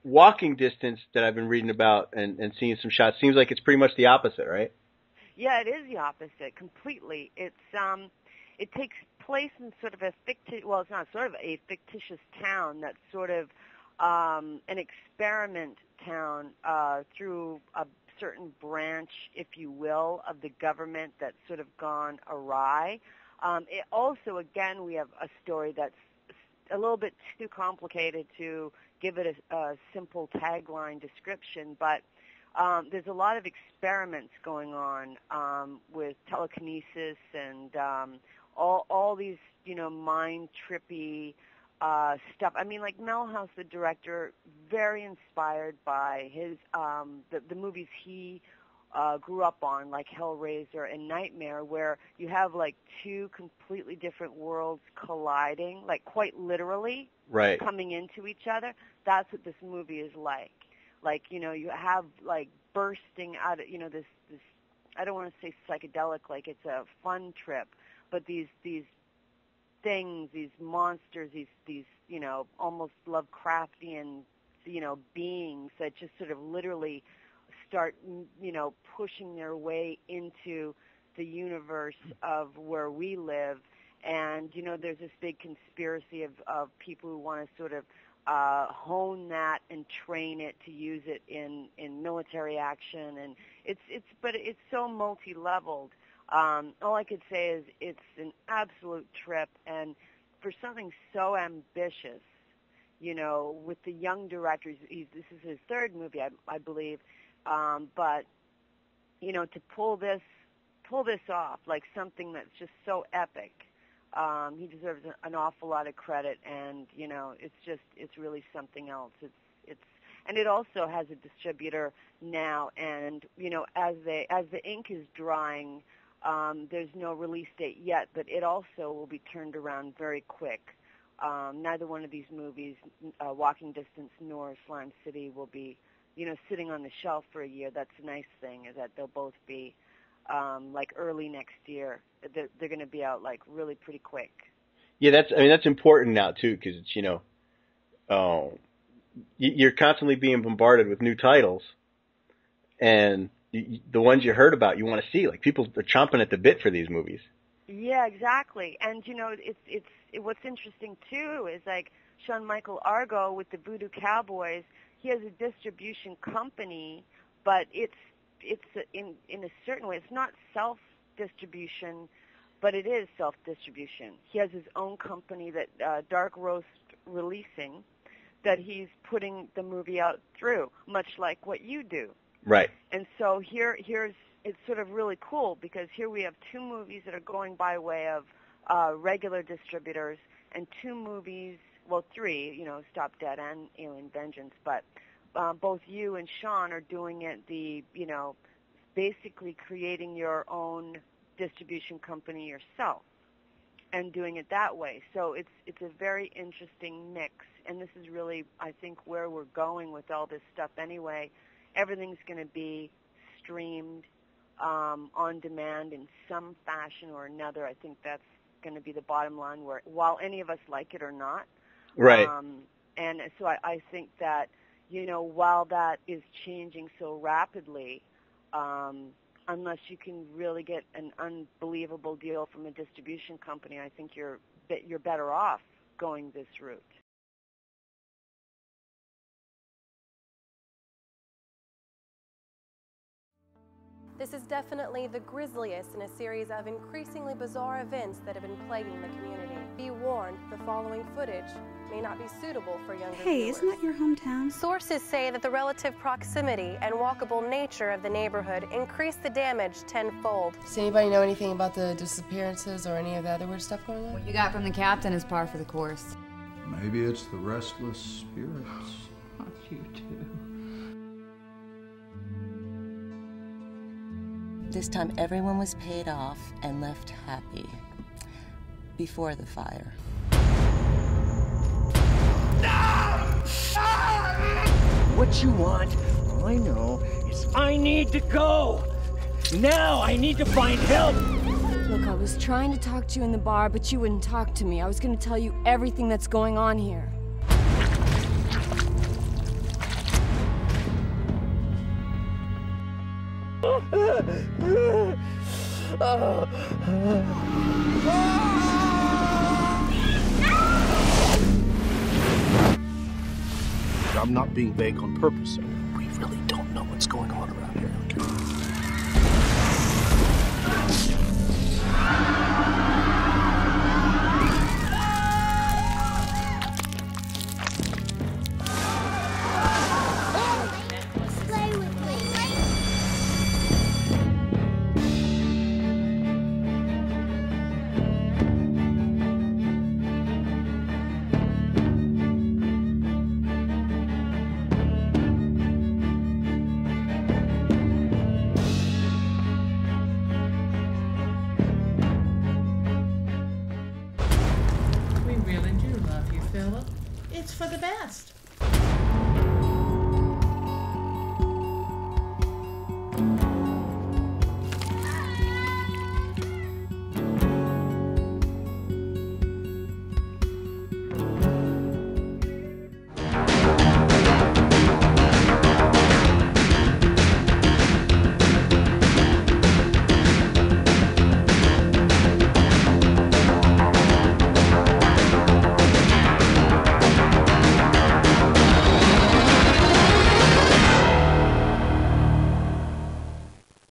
Walking Distance that I've been reading about and seeing some shots seems like it's pretty much the opposite, right? Yeah, it is the opposite completely. It takes place in sort of a fictitious, well, it's not sort of a fictitious town that's sort of an experiment town through a certain branch, if you will, of the government that's sort of gone awry. It also, again, we have a story that's a little bit too complicated to give it a simple tagline description, but there's a lot of experiments going on with telekinesis and all these, mind trippy stuff. I mean, like Melhouse, the director, very inspired by his the movies he grew up on, like Hellraiser and Nightmare, where you have like two completely different worlds colliding, like quite literally Right. coming into each other. That's what this movie is like. Like, you have like bursting out of, this I don't want to say psychedelic, like it's a fun trip, but these things, these monsters, these almost Lovecraftian, beings that just sort of literally start, pushing their way into the universe of where we live. And, there's this big conspiracy of people who want to sort of hone that and train it to use it in military action. And but it's so multi-leveled. All I could say is it's an absolute trip, and for something so ambitious, with the young directors, this is his third movie, I believe, but to pull this off, like something that's just so epic, he deserves an awful lot of credit, and it's really something else. And it also has a distributor now, and as the ink is drying, there's no release date yet, but it also will be turned around very quick. Neither one of these movies, Walking Distance nor Slime City, will be, sitting on the shelf for a year. That's the nice thing, is that they'll both be like early next year. They're going to be out like really pretty quick. Yeah, that's important now too, because it's you're constantly being bombarded with new titles, and the ones you heard about you want to see. Like, people are chomping at the bit for these movies. Yeah, exactly. And what's interesting too is like Sean Michael Argo with the Voodoo Cowboys. He has a distribution company, but it's in a certain way, it's not self-distribution, but it is self-distribution. He has his own company that Dark Roast Releasing, that he's putting the movie out through, much like what you do. Right. And so here's it's sort of really cool, because here we have two movies that are going by way of regular distributors, and two movies, well, three, Stop Dead and Alien Vengeance, but both you and Sean are doing it basically creating your own distribution company yourself and doing it that way. So it's a very interesting mix, and this is really, I think, where we're going with all this stuff anyway. Everything's going to be streamed on demand in some fashion or another. I think that's going to be the bottom line, while any of us like it or not. Right. And so I think that, while that is changing so rapidly, unless you can really get an unbelievable deal from a distribution company, I think you're better off going this route. This is definitely the grisliest in a series of increasingly bizarre events that have been plaguing the community. Be warned, the following footage may not be suitable for younger viewers. Hey, isn't that your hometown? Sources say that the relative proximity and walkable nature of the neighborhood increased the damage tenfold. Does anybody know anything about the disappearances or any of the other weird stuff going on? What you got from the captain is par for the course. Maybe it's the restless spirits. Not you too. This time everyone was paid off and left happy before the fire. What you want, all I know, is I need to go. Now I need to find help. Look, I was trying to talk to you in the bar, but you wouldn't talk to me. I was going to tell you everything that's going on here. I'm not being vague on purpose. We really don't know what's going on around here. We really do love you, Philip. It's for the best.